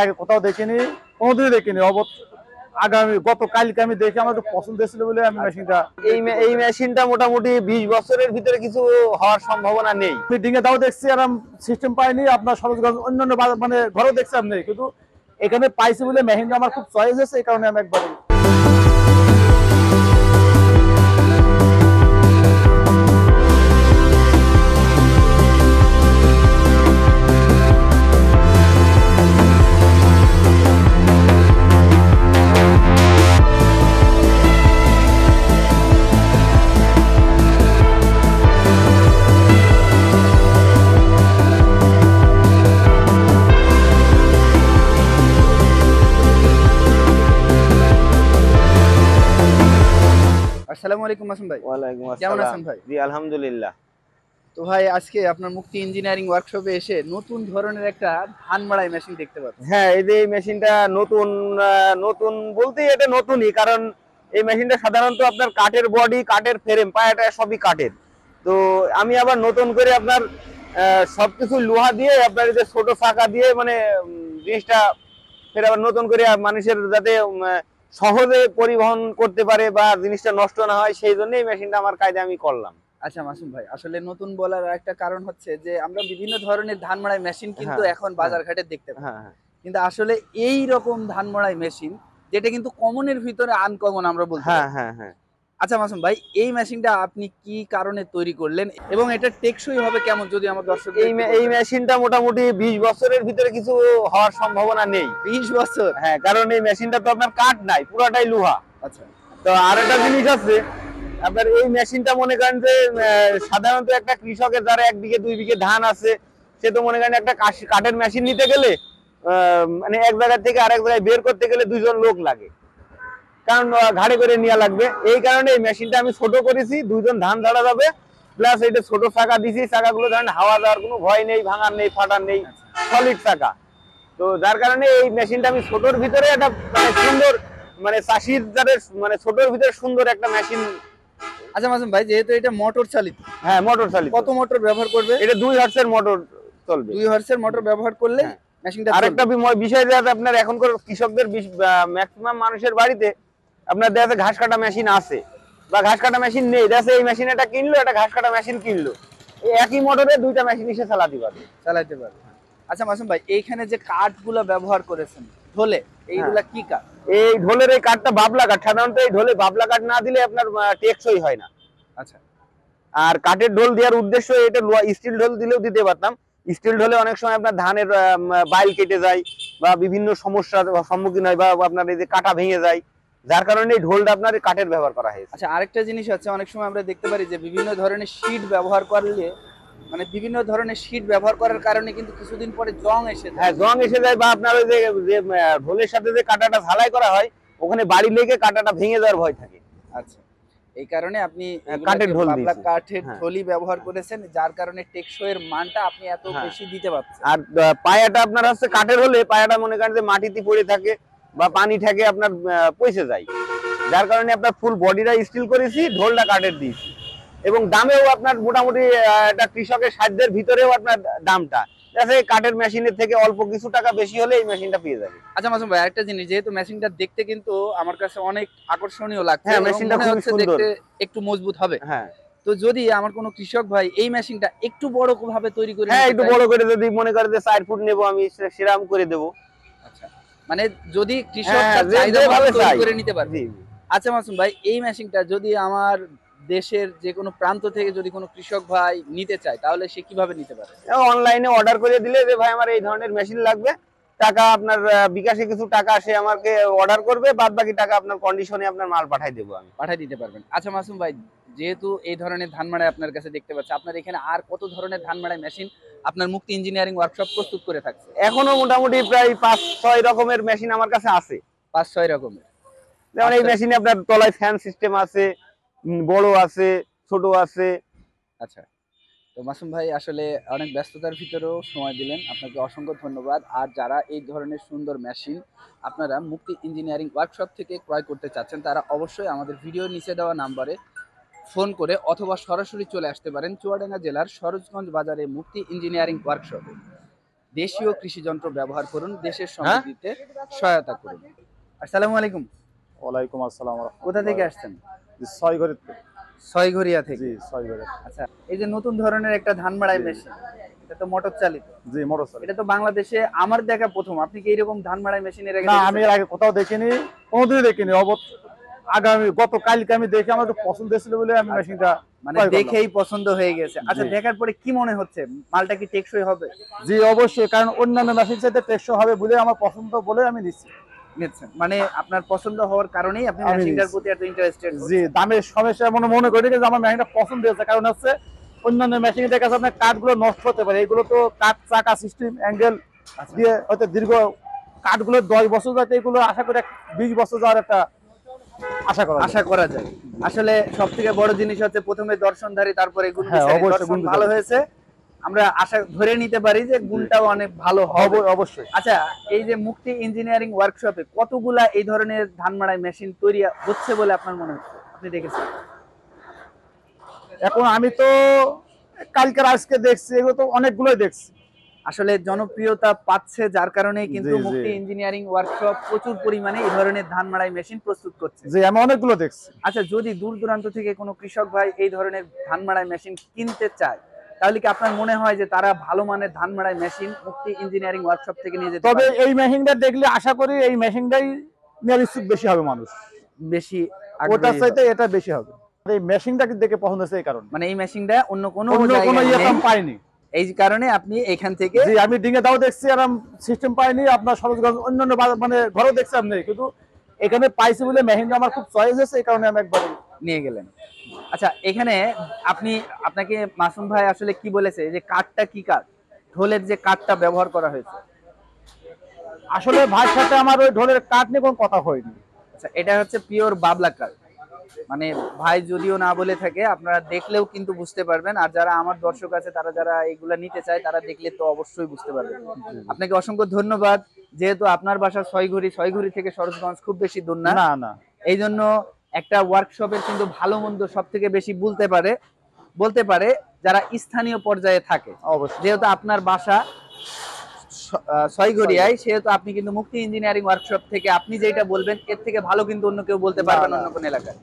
আগে কোথাও দেখিনি, কোনোদিনই দেখিনি। আগামী গতকালকে আমি দেখে আমার একটু পছন্দ ছিল বলে আমি মেশিনটা। এই মেশিনটা মোটামুটি 20 বছরের ভিতরে কিছু হওয়ার সম্ভাবনা নেই। মিটিং এ তাও দেখছি আর সিস্টেম পাইনি, আপনার সরোজগঞ্জ অন্যান্য মানে ঘরেও দেখছি আমি, কিন্তু এখানে পাইছি বলে মেশিনটা আমার খুব চয়েস হয়েছে, এই কারণে আমি একবারে। আসসালামু আলাইকুম মাসুম ভাই। ওয়ালাইকুম আসসালাম। কেমন আছেন ভাই? জি আলহামদুলিল্লাহ। তো ভাই আজকে আপনার মুক্তি ইঞ্জিনিয়ারিং ওয়ার্কশপে এসে নতুন ধরনের একটা ধান মাড়াই মেশিন দেখতে পাচ্ছি। হ্যাঁ, এই যে এই মেশিনটা নতুন, নতুন বলতে এটা নতুনই, কারণ এই মেশিনটা সাধারণত আপনার কাঠের বডি, কাঠের ফ্রেম, পায়াটা সবই কাঠের। তো আমি আবার নতুন করে আপনার সবকিছু লোহা দিয়ে আপনার এই যে ছোট চাকা দিয়ে মানে জিনিসটা ফের আবার নতুন করে মানুষের যাতে সহজে পরিবহন করতে পারে বা জিনিসটা নষ্ট না হয়, সেই জন্য এই মেশিনটা আমার কায়দা আমি করলাম। আচ্ছা মাসুম ভাই, আসলে নতুন বলার একটা কারণ হচ্ছে যে আমরা বিভিন্ন ধরনের ধান মাড়াই মেশিন কিন্তু এখন বাজার ঘাটে দেখতে পাই, কিন্তু আসলে এই রকম ধান মাড়াই মেশিন যেটা কিন্তু কমনের ভিতরে আনকমন আমরা বলতে পারি। আচ্ছা মাসুম ভাই, এই মেশিনটা আপনি কি কারণে তৈরি করলেন এবং এটা টেকসই হবে কেমন, যদি আমার দর্শক। এই মেশিনটা মোটামুটি 20 বছরের ভিতরে কিছু হওয়ার সম্ভাবনা নেই। 20 বছর? হ্যাঁ, কারণ এই মেশিনটা তো আপনার কাঠ নাই, পুরাটাই লোহা। আচ্ছা, তো আরেকটা জিনিস আছে আপনার, এই মেশিনটা মনে করেন যে সাধারণত একটা কৃষকের যারা 1 বিঘে 2 বিঘে ধান আছে, সে তো মনে করেন একটা কাঠের মেশিন নিতে গেলে মানে এক জায়গা থেকে আরেক জায়গায় বের করতে গেলে 2 জন লোক লাগে, কারণ ঘাড়ে করে নেওয়া লাগবে। এই কারণে এই মেশিনটা আমি ছোট করেছি, 2 জন ধান ঝাড়া যাবে, প্লাস এটা ছোট চাকা দিছি, চাকাগুলো ধরেন হাওয়া দেওয়ার কোনো ভয় নেই, ভাঙার নেই, ফাটার নেই, সলিড চাকা। তো যার কারণে এই মেশিনটা আমি ছোটর ভিতরে একটা মানে সুন্দর, মানে চাষির যাদের মানে ছোটর ভিতরে সুন্দর একটা মেশিন। আচ্ছা মাসুম ভাই, যেহেতু এটা মোটর চালিত। হ্যাঁ, মোটর চালিত। কত মোটর ব্যবহার করবে? এটা 2 হর্সের মোটর চলবে। 2 হর্সের মোটর ব্যবহার করলে মেশিনটা। আরেকটা বিষয় যে আপনার এখনকার কৃষকদের ম্যাক্সিমাম মানুষের বাড়িতে আপনার দেখা যাচ্ছে ঘাস কাটা মেশিন আছে বা ঘাস কাটা মেশিন নেই, দেখা এই মেশিন এটা কিনলো, একটা ঘাস কাটা মেশিন কিনলো, এই একই মোটরে 2টা মেশিন এসে চালাতে পারবে। আচ্ছা মাসুম ভাই, এইখানে যে কাঠগুলো ব্যবহার করেছেন ঢোলে, এইগুলা কি কাঠ? এই ঢোলের এই কাঠটা বাবলা কাঠ। সাধারণত এই ঢোলে বাবলা কাঠ না দিলে আপনার টেকসই হয় না। আচ্ছা, আর কাঠের ঢোল দেওয়ার উদ্দেশ্য, এটা স্টিল ঢোল দিলেও দিতে পারতাম। স্টিল ঢোলে অনেক সময় আপনার ধানের বাইল কেটে যায় বা বিভিন্ন সমস্যার সম্মুখীন হয়, বা আপনার এই যে কাটা ভেঙে যায়, যার কারণে এই ঢোলটা আপনার কাঠের ব্যবহার করা হয়েছে। আচ্ছা, আরেকটা জিনিস আছে, অনেক সময় আমরা দেখতে পারি যে বিভিন্ন ধরনের শীট ব্যবহার করলে, মানে বিভিন্ন ধরনের শীট ব্যবহার করার কারণে কিন্তু কিছুদিন পরে জং এসে যায়। হ্যাঁ, জং এসে যায়, বা আপনার ওই যে ঢোলের সাথে যে কাঁটাটা ঝালাই করা হয়, ওখানে বাড়ি লেগে কাঁটাটা ভেঙে যাওয়ার ভয় থাকে। আচ্ছা, এই কারণে আপনি কাঠের ঢোল বাবলা কাঠের ঢোলই ব্যবহার করেছেন, যার কারণে টেকসইয়ের মানটা আপনি এত বেশি দিতে পারছেন। আর পায়াটা আপনার হচ্ছে কাঠের হলে পায়াটা মনে করেন যে মাটিতে পড়ে থাকে বা পানি থাকে, আপনার পয়সে যায়, যার কারণে আপনার ফুল বডিটা স্টিল করেছি, ঢোলটা কাঠের দিয়েছি। এবং দামেও আপনার মোটামুটি একটা কৃষকের সাধ্যের ভিতরেও আপনার দামটা কাঠের মেশিনের থেকে অল্প কিছু টাকা বেশি হলে এই মেশিনটা পেয়ে যাবে। আচ্ছা মাসুম ভাই, একটা জিনিস, যেহেতু মেশিনটা দেখতে কিন্তু আমার কাছে অনেক আকর্ষণীয় লাগছে। হ্যাঁ, মেশিনটা খুব সুন্দর, দেখতে একটু মজবুত হবে। হ্যাঁ, তো যদি আমার কোনো কৃষক ভাই এই মেশিনটা একটু বড় ভাবে তৈরি করে, হ্যাঁ একটু বড় করে যদি মনে করে যে 4 ফুট নেব, আমি সেরকম করে দেব। আচ্ছা, মানে যদি কৃষক চাহিদা ভাবে তৈরি করে নিতে পারবে। আচ্ছা মাসুম ভাই, এই মেশিনটা যদি আমার দেশের যে কোনো প্রান্ত থেকে যদি কোনো কৃষক ভাই নিতে চায়, তাহলে সে কিভাবে নিতে পারে? অনলাইনে অর্ডার করে দিলে যে ভাই আমার এই ধরনের মেশিন লাগবে, টাকা আপনার বিকাশে কিছু টাকা সে আমাকে অর্ডার করবে, বাদ বাকি টাকা আপনার কন্ডিশনে আপনার মাল পাঠিয়ে দেবো, আমি পাঠিয়ে দিতে পারবেন। আচ্ছা মাসুম ভাই, যেহেতু এই ধরনের ধান মাড়াই আপনার কাছে দেখতে পাচ্ছি, আপনার এখানে আর কত ধরনের ধান মাড়াই মেশিন আপনার মুক্তি ইঞ্জিনিয়ারিং ওয়ার্কশপ প্রস্তুত করে থাকছে? এখনো মোটামুটি প্রায় 5-6 রকমের মেশিন আমার কাছে আছে। 5-6 রকমের? যেমন এই মেশিনে আপনার তলায় ফ্যান সিস্টেম আছে, বড় আছে, ছোট আছে। আচ্ছা, তো মাসুম ভাই আসলে অনেক ব্যস্ততার ভিতরেও সময় দিলেন, আপনাকে অসংখ্য ধন্যবাদ। আর যারা এই ধরনের সুন্দর মেশিন আপনারা মুক্তি ইঞ্জিনিয়ারিং ওয়ার্কশপ থেকে ক্রয় করতে চাচ্ছেন, তারা অবশ্যই আমাদের ভিডিওর নিচে দেওয়া নাম্বারে ফোন করে অথবা সরাসরি চলে আসতে পারেন চুয়াডাঙ্গা জেলার সরোজগঞ্জ বাজারে মুক্তি ইঞ্জিনিয়ারিং ওয়ার্কশপে। দেশীয় কৃষি যন্ত্র ব্যবহার করুন, দেশের সমৃদ্ধিতে সহায়তা করুন। আসসালামু আলাইকুম। ওয়ালাইকুম আসসালাম। কোথা থেকে আসছেন? ছয়ঘরের ছয়ঘরিয়া থেকে। জি ছয়ঘরে। আচ্ছা, এই যে নতুন ধরনের একটা ধান মাড়াই মেশিন, এটা তো মোটর চালিত। জি মোটর। এটা তো বাংলাদেশে আমার দেখা প্রথম। আপনি কি এরকম ধান মাড়াই মেশিন এর আগে না, দেখেছেন? আমি এর আগে কোথাও দেখিনি, কোনোদিনই দেখিনি। আগামী গতকালকে আমি দেখে আমার একটু পছন্দ ছিল বলে আমি মেশিনটা মানে ক্রয় করলাম। দেখেই পছন্দ হয়ে গেছে। আচ্ছা, জি। দেখার পরে কি মনে হচ্ছে, মালটা কি টেকসই হবে? জি অবশ্যই, কারণ অন্যান্য মেশিন চাইতে টেকসই হবে বলে আমার পছন্দ বলে আমি নিচ্ছি। নিচ্ছেন মানে আপনার পছন্দ হওয়ার কারণেই আপনি আমি মেশিনটার নিচ্ছি। প্রতি এত ইন্টারেস্টেড। জি, দামের সমস্যা মনে করি যে আমার মেশিনটা পছন্দ হয়েছে, কারণ হচ্ছে অন্যান্য মেশিনের দেখা যাচ্ছে আপনার কাঠগুলো নষ্ট হতে পারে, এগুলো তো কাঠ চাকা সিস্টেম অ্যাঙ্গেল দিয়ে হয়তো দীর্ঘ কাঠগুলো 10 বছর যাতে, এগুলো আশা করি 20 বছর যাওয়ার একটা আশা করা যায়। আসলে সব থেকে বড় জিনিস হচ্ছে প্রথমে দর্শনধারী, তারপরে গুণ হ্যাঁ, বিচারী। অবশ্যই দর্শন গুণ ভালো বিচারী। হয়েছে, আমরা আশা ধরে নিতে পারি যে গুণটাও অনেক ভালো হবে। অবশ্যই। আচ্ছা, এই যে মুক্তি ইঞ্জিনিয়ারিং ওয়ার্কশপে কতগুলা এই ধরনের ধান মাড়াই মেশিন তৈরি হচ্ছে বলে আপনার মনে হচ্ছে, আপনি দেখেছেন? এখন আমি তো কালকের আজকে দেখছি, এগুলো তো অনেকগুলোই দেখছি। আসলে জনপ্রিয়তা পাচ্ছে, যার কারণে কিন্তু জি, জি। মুক্তি ইঞ্জিনিয়ারিং ওয়ার্কশপ প্রচুর পরিমাণে এই ধরনের ধান মাড়াই মেশিন প্রস্তুত করছে। যে আমি অনেকগুলো দেখছি। আচ্ছা, যদি দূর দূরান্ত থেকে কোনো কৃষক ভাই এই ধরনের ধান মাড়াই মেশিন কিনতে চায়, তাহলে কি আপনার মনে হয় যে তারা ভালো মানের ধান মাড়াই মেশিন মুক্তি ইঞ্জিনিয়ারিং ওয়ার্কশপ থেকে নিয়ে যেতে তবে পারবে? এই মেশিনটা দেখলে আশা করি এই মেশিনটাই নেওয়ার ইচ্ছুক বেশি হবে মানুষ, বেশি ওটার আগ্রহী চাইতে হবে। এটা বেশি হবে। এই মেশিনটাকে দেখে পছন্দ হয়েছে এই কারণে, মানে এই মেশিনটা অন্য কোনো অন্য কোনো জায়গায় নেই, পাইনি। এই কারণে আপনি এখান থেকে জি, আমি ডিঙে দাও দেখছি, আরাম সিস্টেম পাইনি। আপনার সরোজগঞ্জ অন্যান্য মানে ঘরেও দেখছিলাম নেই, কিন্তু এখানে পাইছি বলে মেশিনটা আমার খুব চয়েস হয়েছে, এই কারণে আমি একবার নিয়ে গেলেন। আচ্ছা, এখানে আপনাকে মাসুম ভাই আসলে কি বলেছে, এই যে কাঠটা কি কাঠ, ঢোলের যে কাঠটা ব্যবহার করা হয়েছে? আসলে ভাইয়ের সাথে আমার ওই ঢোলের কাঠ নিয়ে কোনো কথা হয়নি। আচ্ছা, এটা হচ্ছে পিওর বাবলা কাঠ। মানে ভাই যদিও না বলে থাকে, আপনারা দেখলেও কিন্তু বুঝতে পারবেন। আর যারা আমার দর্শক আছে, তারা যারা এইগুলা নিতে চায়, তারা দেখলে তো অবশ্যই বুঝতে পারবেন। আপনাকে অসংখ্য ধন্যবাদ। যেহেতু আপনার বাসা ছয়ঘরি থেকে সরোজগঞ্জ খুব বেশি দূর না, না না, এই জন্য একটা ওয়ার্কশপের কিন্তু ভালো মন্দ সব থেকে বেশি বলতে পারে যারা স্থানীয় পর্যায়ে থাকে। অবশ্যই। যেহেতু আপনার বাসা ছয়ঘরিয়ায়, সেহেতু আপনি কিন্তু মুক্তি ইঞ্জিনিয়ারিং ওয়ার্কশপ থেকে আপনি যেটা বলবেন এর থেকে ভালো কিন্তু অন্য কেউ বলতে পারবেন না, অন্য কোন এলাকায়।